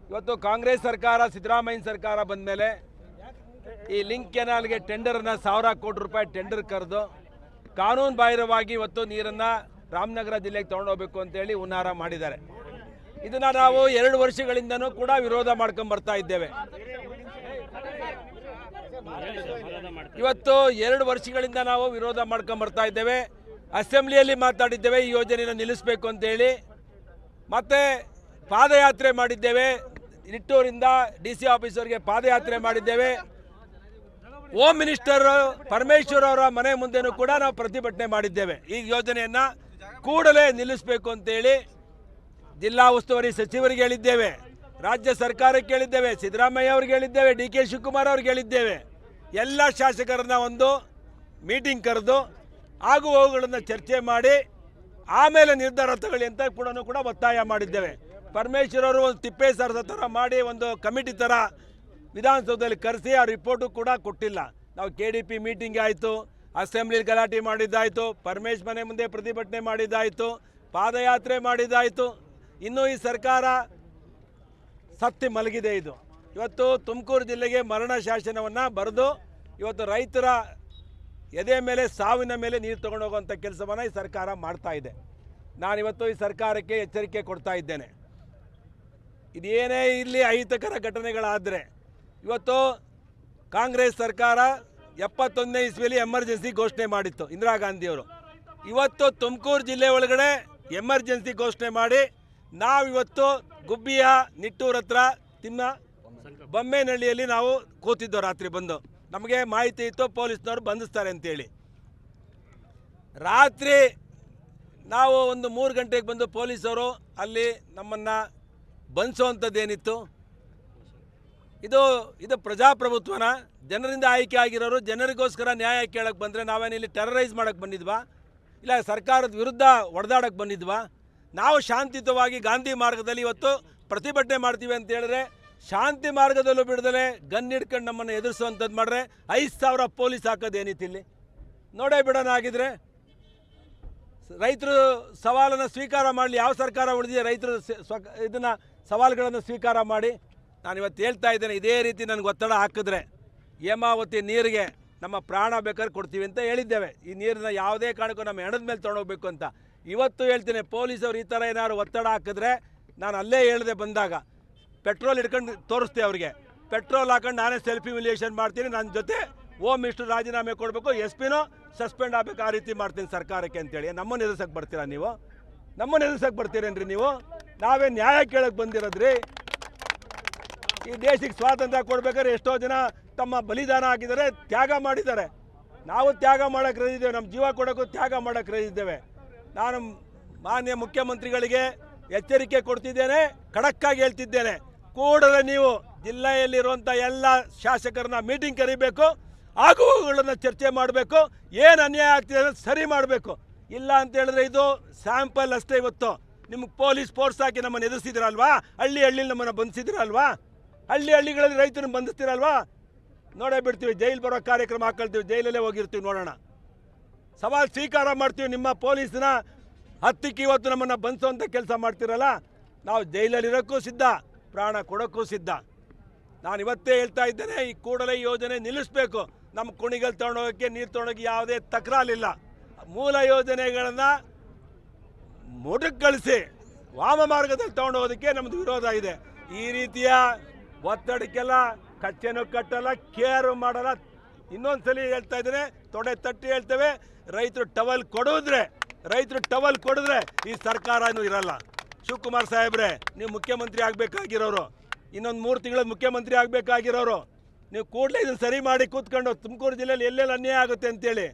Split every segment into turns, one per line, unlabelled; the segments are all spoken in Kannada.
ಇವತ್ತು ಕಾಂಗ್ರೆಸ್ ಸರ್ಕಾರ ಸಿದ್ದರಾಮಯ್ಯ ಸರ್ಕಾರ ಬಂದ ಮೇಲೆ ಈ ಲಿಂಕ್ ಕೆನಾಲ್ಗೆ ಟೆಂಡರ್ನ 1000 ಕೋಟಿ ರೂಪಾಯಿ ಟೆಂಡರ್ ಕರೆದು ಕಾನೂನು ಬಾಹಿರವಾಗಿ ಇವತ್ತು ನೀರನ್ನು ರಾಮನಗರ ಜಿಲ್ಲೆಗೆ ತೊಗೊಂಡೋಗ್ಬೇಕು ಅಂತೇಳಿ ಹುನ್ನಾರ ಮಾಡಿದ್ದಾರೆ. ಇದನ್ನು ನಾವು 2 ವರ್ಷಗಳಿಂದನೂ ಕೂಡ ವಿರೋಧ ಮಾಡ್ಕೊಂಡು ಬರ್ತಾ ಇದ್ದೇವೆ. ಇವತ್ತು 2 ವರ್ಷಗಳಿಂದ ನಾವು ವಿರೋಧ ಮಾಡ್ಕೊಂಡು ಬರ್ತಾ ಇದ್ದೇವೆ. ಅಸೆಂಬ್ಲಿಯಲ್ಲಿ ಮಾತಾಡಿದ್ದೇವೆ ಈ ಯೋಜನೆಯನ್ನು ನಿಲ್ಲಿಸಬೇಕು ಅಂತೇಳಿ. ಮತ್ತೆ ಪಾದಯಾತ್ರೆ ಮಾಡಿದ್ದೇವೆ. ನಿಟ್ಟೂರಿಂದ DC ಆಫೀಸರ್ಗೆ ಪಾದಯಾತ್ರೆ ಮಾಡಿದ್ದೇವೆ. ಹೋಮ್ ಮಿನಿಸ್ಟರ್ ಪರಮೇಶ್ವರ್ ಅವರ ಮನೆ ಮುಂದೆನೂ ಕೂಡ ನಾವು ಪ್ರತಿಭಟನೆ ಮಾಡಿದ್ದೇವೆ. ಈ ಯೋಜನೆಯನ್ನು ಕೂಡಲೇ ನಿಲ್ಲಿಸಬೇಕು ಅಂತೇಳಿ ಜಿಲ್ಲಾ ಉಸ್ತುವಾರಿ ಸಚಿವರಿಗೆ ಹೇಳಿದ್ದೇವೆ, ರಾಜ್ಯ ಸರ್ಕಾರಕ್ಕೆ ಹೇಳಿದ್ದೇವೆ, ಸಿದ್ದರಾಮಯ್ಯ ಅವ್ರಿಗೆ ಹೇಳಿದ್ದೇವೆ, DK ಶಿವಕುಮಾರ್ ಅವ್ರಿಗೆ ಹೇಳಿದ್ದೇವೆ. ಎಲ್ಲ ಶಾಸಕರನ್ನ ಒಂದು ಮೀಟಿಂಗ್ ಕರೆದು ಆಗು ಹೋಗುಗಳನ್ನು ಚರ್ಚೆ ಮಾಡಿ ಆಮೇಲೆ ನಿರ್ಧಾರ ತಗೊಳ್ಳಿ ಅಂತ ಕೂಡ ಒತ್ತಾಯ ಮಾಡಿದ್ದೇವೆ. ಪರಮೇಶ್ವರ್ ಅವರು ಒಂದು ತಿಪ್ಪೆ ಸರಸ ಥರ ಮಾಡಿ ಒಂದು ಕಮಿಟಿ ಥರ ವಿಧಾನಸೌಧದಲ್ಲಿ ಕರೆಸಿ ಆ ರಿಪೋರ್ಟು ಕೂಡ ಕೊಟ್ಟಿಲ್ಲ. ನಾವು KDP ಮೀಟಿಂಗ್ ಆಯಿತು, ಅಸೆಂಬ್ಲಿಲಿ ಗಲಾಟೆ ಮಾಡಿದ್ದಾಯಿತು, ಪರಮೇಶ್ ಮನೆ ಮುಂದೆ ಪ್ರತಿಭಟನೆ ಮಾಡಿದ್ದಾಯಿತು, ಪಾದಯಾತ್ರೆ ಮಾಡಿದ್ದಾಯಿತು. ಇನ್ನೂ ಈ ಸರ್ಕಾರ ಸತ್ತಿ ಮಲಗಿದೆ. ಇದು ಇವತ್ತು ತುಮಕೂರು ಜಿಲ್ಲೆಗೆ ಮರಣ ಶಾಸನವನ್ನು ಬರೆದು ಇವತ್ತು ರೈತರ ಎದೆ ಮೇಲೆ ಸಾವಿನ ಮೇಲೆ ನೀರು ತೊಗೊಂಡೋಗುವಂಥ ಕೆಲಸವನ್ನು ಈ ಸರ್ಕಾರ ಮಾಡ್ತಾ ಇದೆ. ನಾನಿವತ್ತು ಈ ಸರ್ಕಾರಕ್ಕೆ ಎಚ್ಚರಿಕೆ ಕೊಡ್ತಾ ಇದ್ದೇನೆ. ಇದೇನೇ ಇರಲಿ ಅಹಿತಕರ ಘಟನೆಗಳಾದರೆ ಇವತ್ತು ಕಾಂಗ್ರೆಸ್ ಸರ್ಕಾರ 71ನೇ ಇಸ್ವಿಯಲ್ಲಿ ಎಮರ್ಜೆನ್ಸಿ ಘೋಷಣೆ ಮಾಡಿತ್ತು ಇಂದಿರಾ ಗಾಂಧಿಯವರು. ಇವತ್ತು ತುಮಕೂರು ಜಿಲ್ಲೆ ಒಳಗಡೆ ಎಮರ್ಜೆನ್ಸಿ ಘೋಷಣೆ ಮಾಡಿ ನಾವಿವತ್ತು ಗುಬ್ಬಿಯ ನಿಟ್ಟೂರ ಹತ್ರ ಬೊಮ್ಮೇನಹಳ್ಳಿಯಲ್ಲಿ ನಾವು ಕೂತಿದ್ದೋ. ರಾತ್ರಿ ಬಂದು ನಮಗೆ ಮಾಹಿತಿ ಇತ್ತು ಪೊಲೀಸ್ನವರು ಬಂಧಿಸ್ತಾರೆ ಅಂತೇಳಿ. ರಾತ್ರಿ ನಾವು ಒಂದು 3 ಗಂಟೆಗೆ ಬಂದು ಪೊಲೀಸವರು ಅಲ್ಲಿ ನಮ್ಮನ್ನು ಬಂಧಿಸುವಂಥದ್ದೇನಿತ್ತು? ಇದು ಪ್ರಜಾಪ್ರಭುತ್ವನ? ಜನರಿಂದ ಆಯ್ಕೆ ಆಗಿರೋರು ಜನರಿಗೋಸ್ಕರ ನ್ಯಾಯ ಕೇಳಕ್ಕೆ ಬಂದರೆ ನಾವೇನಿಲ್ಲಿ ಟೆರರೈಸ್ ಮಾಡೋಕ್ಕೆ ಬಂದಿದ್ವಾ? ಇಲ್ಲ ಸರ್ಕಾರದ ವಿರುದ್ಧ ಹೊಡೆದಾಡಕ್ಕೆ ಬಂದಿದ್ವಾ? ನಾವು ಶಾಂತಿಯುತವಾಗಿ ಗಾಂಧಿ ಮಾರ್ಗದಲ್ಲಿ ಇವತ್ತು ಪ್ರತಿಭಟನೆ ಮಾಡ್ತೀವಿ ಅಂತ ಹೇಳಿದ್ರೆ ಶಾಂತಿ ಮಾರ್ಗದಲ್ಲೂ ಬಿಡದಲೆ ಗನ್ ಹಿಡ್ಕೊಂಡು ನಮ್ಮನ್ನು ಎದುರಿಸುವಂಥದ್ದು ಮಾಡಿದ್ರೆ 5000 ಪೊಲೀಸ್ ಹಾಕೋದೇನಿತ್ತು ಇಲ್ಲಿ? ನೋಡೇ ಬಿಡೋಣ. ಆಗಿದ್ರೆ ರೈತರು ಸವಾಲನ್ನು ಸ್ವೀಕಾರ ಮಾಡಲಿ. ಯಾವ ಸರ್ಕಾರ ಉಳಿದಿದೆ ರೈತರು ಇದನ್ನು ಸವಾಲುಗಳನ್ನು ಸ್ವೀಕಾರ ಮಾಡಿ? ನಾನಿವತ್ತು ಹೇಳ್ತಾ ಇದ್ದೇನೆ, ಇದೇ ರೀತಿ ನನಗೆ ಒತ್ತಡ ಹಾಕಿದ್ರೆ ಹೇಮಾವತಿ ನೀರಿಗೆ ನಮ್ಮ ಪ್ರಾಣ ಬೇಕಾದ್ರೆ ಕೊಡ್ತೀವಿ ಅಂತ ಹೇಳಿದ್ದೇವೆ. ಈ ನೀರನ್ನ ಯಾವುದೇ ಕಾರಣಕ್ಕೂ ನಮ್ಮ ಹೆಣದ ಮೇಲೆ ತೊಗೊಂಡೋಗ್ಬೇಕು ಅಂತ ಇವತ್ತು ಹೇಳ್ತೀನಿ. ಪೊಲೀಸವ್ರು ಈ ಥರ ಏನಾದ್ರು ಒತ್ತಡ ಹಾಕಿದ್ರೆ ನಾನು ಅಲ್ಲೇ ಹೇಳಿದೆ ಬಂದಾಗ, ಪೆಟ್ರೋಲ್ ಹಿಡ್ಕೊಂಡು ತೋರಿಸ್ತೆ ಅವ್ರಿಗೆ. ಪೆಟ್ರೋಲ್ ಹಾಕೊಂಡು ನಾನೇ ಸೆಲ್ಫಿ ವಿಲಿಯೇಷನ್ ಮಾಡ್ತೀನಿ, ನನ್ನ ಜೊತೆ ಹೋಮ್ ಮಿನಿಸ್ಟರ್ ರಾಜೀನಾಮೆ ಕೊಡಬೇಕು, SP ಸಸ್ಪೆಂಡ್ ಆಗಬೇಕು, ಆ ರೀತಿ ಮಾಡ್ತೀನಿ ಸರ್ಕಾರಕ್ಕೆ ಅಂತೇಳಿ. ನಮ್ಮನ್ನು ಎದುರಿಸಕ್ಕೆ ಬರ್ತೀರಾ ನೀವು? ನಮ್ಮನ್ನು ಎದುರಿಸಕ್ಕೆ ಬರ್ತೀರೇನ್ರಿ ನೀವು? ನಾವೇ ನ್ಯಾಯ ಕೇಳಕ್ಕೆ ಬಂದಿರೋದ್ರಿ. ಈ ದೇಶಕ್ಕೆ ಸ್ವಾತಂತ್ರ್ಯ ಕೊಡ್ಬೇಕಾದ್ರೆ ಎಷ್ಟೋ ಜನ ತಮ್ಮ ಬಲಿದಾನ ಹಾಕಿದ್ದಾರೆ, ತ್ಯಾಗ ಮಾಡಿದ್ದಾರೆ. ನಾವು ತ್ಯಾಗ ಮಾಡೋಕ್ಕೆ ರೆಡಿ ಇದ್ದೇವೆ, ನಮ್ಮ ಜೀವ ಕೊಡೋಕ್ಕೂ ತ್ಯಾಗ ಮಾಡೋಕ್ಕೆ ರೆಡಿ ಇದ್ದೇವೆ. ನಾನು ಮಾನ್ಯ ಮುಖ್ಯಮಂತ್ರಿಗಳಿಗೆ ಎಚ್ಚರಿಕೆ ಕೊಡ್ತಿದ್ದೇನೆ, ಖಡಕ್ಕಾಗಿ ಹೇಳ್ತಿದ್ದೇನೆ, ಕೂಡಲೇ ನೀವು ಜಿಲ್ಲೆಯಲ್ಲಿರುವಂಥ ಎಲ್ಲ ಶಾಸಕರನ್ನ ಮೀಟಿಂಗ್ ಕರಿಬೇಕು, ಆಗುವುಗಳನ್ನು ಚರ್ಚೆ ಮಾಡಬೇಕು, ಏನು ಅನ್ಯಾಯ ಆಗ್ತಿದೆ ಅನ್ನೋದು ಸರಿ ಮಾಡಬೇಕು. ಇಲ್ಲ ಅಂತ ಹೇಳಿದ್ರೆ ಇದು ಸ್ಯಾಂಪಲ್ ಅಷ್ಟೇ. ಇವತ್ತು ನಿಮ್ಗೆ ಪೊಲೀಸ್ ಫೋರ್ಸ್ ಹಾಕಿ ನಮ್ಮನ್ನು ಎದುರಿಸಿದ್ರಲ್ವಾ? ಹಳ್ಳಿ ನಮ್ಮನ್ನು ಬಂಧಿಸಿದ್ರಲ್ವಾ? ಹಳ್ಳಿಗಳಲ್ಲಿ ರೈತರನ್ನು ಬಂಧಿಸ್ತೀರಲ್ವಾ? ನೋಡೇ ಬಿಡ್ತೀವಿ. ಜೈಲು ಬರೋ ಕಾರ್ಯಕ್ರಮ ಹಾಕೊಳ್ತೀವಿ, ಜೈಲಲ್ಲೇ ಹೋಗಿರ್ತೀವಿ. ನೋಡೋಣ, ಸವಾಲು ಸ್ವೀಕಾರ ಮಾಡ್ತೀವಿ. ನಿಮ್ಮ ಪೊಲೀಸ್ನ ಹತ್ತಿಕ್ಕೆ ಇವತ್ತು ನಮ್ಮನ್ನು ಬಂಧಿಸುವಂಥ ಕೆಲಸ ಮಾಡ್ತಿರಲ್ಲ, ನಾವು ಜೈಲಲ್ಲಿರೋಕ್ಕೂ ಸಿದ್ಧ, ಪ್ರಾಣ ಕೊಡೋಕ್ಕೂ ಸಿದ್ಧ. ನಾನು ಇವತ್ತೇ ಹೇಳ್ತಾ ಇದ್ದೇನೆ, ಈ ಕೂಡಲೇ ಯೋಜನೆ ನಿಲ್ಲಿಸಬೇಕು. ನಮ್ಮ ಕುಣಿಗಲ್ ತೊಗೊಂಡೋಗೋಕ್ಕೆ, ನೀರು ತೊಗೊಂಡೋಗಿ ಯಾವುದೇ ತಕರಾರಿಲ್ಲ. ಮೂಲ ಯೋಜನೆಗಳನ್ನು ಮೊಟಕುಗೊಳಿಸಿ ವಾಮ ಮಾರ್ಗದಲ್ಲಿ ತೊಗೊಂಡೋಗೋದಕ್ಕೆ ನಮ್ಮದು ವಿರೋಧ ಇದೆ. ಈ ರೀತಿಯ ಒತ್ತಡಕ್ಕೆಲ್ಲ ಕಚ್ಚೆನೂ ಕಟ್ಟಲ್ಲ, ಕೇರು ಮಾಡಲ್ಲ. ಇನ್ನೊಂದ್ಸಲಿ ಹೇಳ್ತಾ ಇದ್ದೇನೆ, ತೊಡೆ ತಟ್ಟಿ ಹೇಳ್ತೇವೆ, ರೈತರು ಟವಲ್ ಕೊಡಿದ್ರೆ ಈ ಸರ್ಕಾರನೂ ಇರಲ್ಲ. ಶಿವಕುಮಾರ್ ಸಾಹೇಬ್ರೆ, ನೀವು ಮುಖ್ಯಮಂತ್ರಿ ಆಗಬೇಕಾಗಿರೋರು, ಇನ್ನೊಂದು 3 ತಿಂಗಳ ಮುಖ್ಯಮಂತ್ರಿ ಆಗಬೇಕಾಗಿರೋರು, ನೀವು ಕೂಡಲೇ ಇದನ್ನು ಸರಿ ಮಾಡಿ ಕೂತ್ಕೊಂಡು ತುಮಕೂರು ಜಿಲ್ಲೆಯಲ್ಲಿ ಎಲ್ಲೆಲ್ಲಿ ಅನ್ಯಾಯ ಆಗುತ್ತೆ ಅಂತೇಳಿ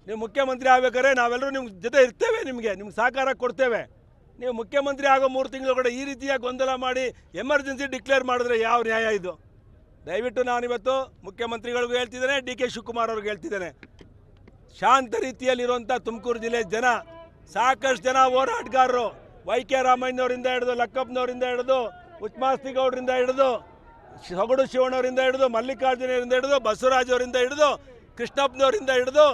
ನೀವು ಮುಖ್ಯಮಂತ್ರಿ ಆಗಬೇಕಾದ್ರೆ ನಾವೆಲ್ಲರೂ ನಿಮ್ಮ ಜೊತೆ ಇರ್ತೇವೆ, ನಿಮಗೆ ಸಹಕಾರ ಕೊಡ್ತೇವೆ. ನೀವು ಮುಖ್ಯಮಂತ್ರಿ ಆಗೋ 3 ತಿಂಗಳು ಕೂಡ ಈ ರೀತಿಯ ಗೊಂದಲ ಮಾಡಿ ಎಮರ್ಜೆನ್ಸಿ ಡಿಕ್ಲೇರ್ ಮಾಡಿದ್ರೆ ಯಾವ ನ್ಯಾಯ ಇದು? ದಯವಿಟ್ಟು ನಾನಿವತ್ತು ಮುಖ್ಯಮಂತ್ರಿಗಳಿಗೂ ಹೇಳ್ತಿದ್ದೇನೆ, DK ಶಿವಕುಮಾರ್ ಅವ್ರಿಗೆ ಹೇಳ್ತಿದ್ದೇನೆ, ಶಾಂತ ರೀತಿಯಲ್ಲಿರುವಂಥ ತುಮಕೂರು ಜಿಲ್ಲೆ ಜನ, ಸಾಕಷ್ಟು ಜನ ಹೋರಾಟಗಾರರು, YK ರಾಮಯ್ಯನವರಿಂದ ಹಿಡಿದು, ಲಕ್ಕಪ್ಪನವರಿಂದ ಹಿಡಿದು, ಉಚ್ಮಾಸ್ತಿಗೌಡರಿಂದ ಹಿಡಿದು, ಸೊಗಡು ಶಿವಣ್ಣವರಿಂದ ಹಿಡಿದು, ಮಲ್ಲಿಕಾರ್ಜುನವರಿಂದ ಹಿಡಿದು, ಬಸವರಾಜ್ ಅವರಿಂದ ಹಿಡಿದು, ಕೃಷ್ಣಪ್ಪನವರಿಂದ ಹಿಡಿದು,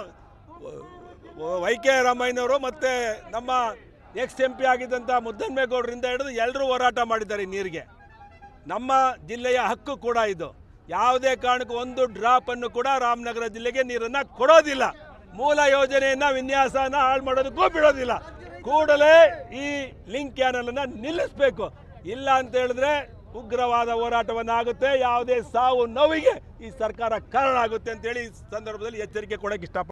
YK ರಾಮಯ್ಯನವರು ಮತ್ತು ನಮ್ಮ MP ಆಗಿದ್ದಂಥ ಮುದ್ದನ್ಮೇಗೌಡರಿಂದ ಹಿಡಿದು ಎಲ್ಲರೂ ಹೋರಾಟ ಮಾಡಿದ್ದಾರೆ ಈ ನೀರಿಗೆ. ನಮ್ಮ ಜಿಲ್ಲೆಯ ಹಕ್ಕು ಕೂಡ ಇದು. ಯಾವುದೇ ಕಾರಣಕ್ಕೂ ಒಂದು ಡ್ರಾಪನ್ನು ಕೂಡ ರಾಮನಗರ ಜಿಲ್ಲೆಗೆ ನೀರನ್ನು ಕೊಡೋದಿಲ್ಲ. ಮೂಲ ಯೋಜನೆಯನ್ನು ವಿನ್ಯಾಸನ ಹಾಳು ಮಾಡೋದಕ್ಕೂ ಬಿಡೋದಿಲ್ಲ. ಕೂಡಲೇ ಈ ಲಿಂಕ್ ಕ್ಯಾನಲನ್ನು ನಿಲ್ಲಿಸಬೇಕು. ಇಲ್ಲ ಅಂತ ಹೇಳಿದ್ರೆ ಉಗ್ರವಾದ ಹೋರಾಟವನ್ನಾಗುತ್ತೆ. ಯಾವುದೇ ಸಾವು ನೋವಿಗೆ ಈ ಸರ್ಕಾರ ಕಾರಣ ಆಗುತ್ತೆ ಅಂತೇಳಿ ಈ ಸಂದರ್ಭದಲ್ಲಿ ಎಚ್ಚರಿಕೆ ಕೊಡೋಕ್ಕೆ ಇಷ್ಟಪಡ್ತೀನಿ.